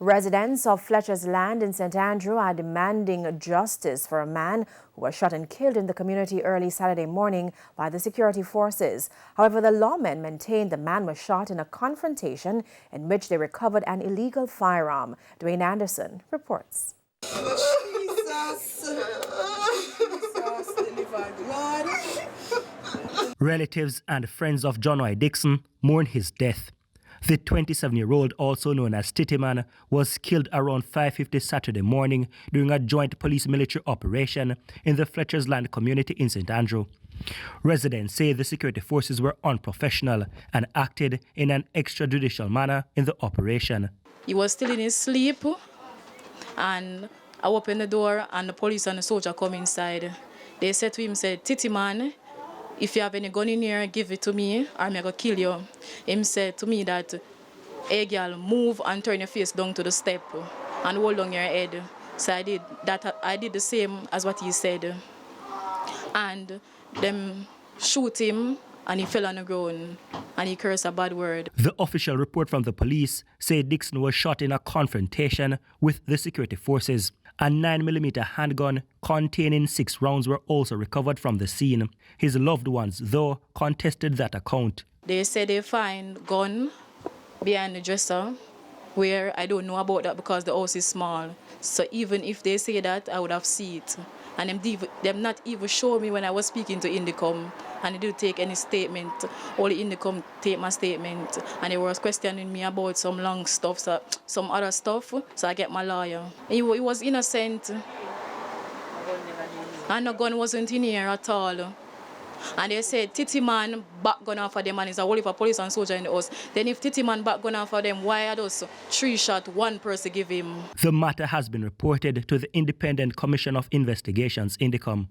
Residents of Fletcher's land in St. Andrew are demanding justice for a man who was shot and killed in the community early Saturday morning by the security forces. However, the lawmen maintained the man was shot in a confrontation in which they recovered an illegal firearm. Dwayne Anderson reports. Relatives and friends of John Y. Dixon mourn his death. The 27-year-old, also known as Tittyman, was killed around 5:50 Saturday morning during a joint police-military operation in the Fletchers land community in St. Andrew. Residents say the security forces were unprofessional and acted in an extrajudicial manner in the operation. He was still in his sleep, and I opened the door and the police and the soldier come inside. They said to him, "Tittyman, if you have any gun in here, give it to me, or I'm going to kill you." Him said to me that, "Hey girl, move and turn your face down to the step and hold down your head." So I did that. I did the same as what he said. And them shoot him and he fell on the ground and he cursed a bad word. The official report from the police said Dixon was shot in a confrontation with the security forces. A 9mm handgun containing 6 rounds were also recovered from the scene. His loved ones, though, contested that account. They said they find gun behind the dresser, where I don't know about that because the house is small. So even if they say that, I would have seen it. And them not even show me when I was speaking to Indicom, and they didn't take any statement. Only Indicom take my statement, and they was questioning me about some long stuff, some other stuff. So I get my lawyer. He was innocent, and the gun wasn't in here at all. And they said, "Tittyman back gun off of them," and it's a whole heap of police and soldier in the house. Then if Tittyman back gun off of them, why are those 3 shots one person give him? The matter has been reported to the Independent Commission of Investigations, Indicom.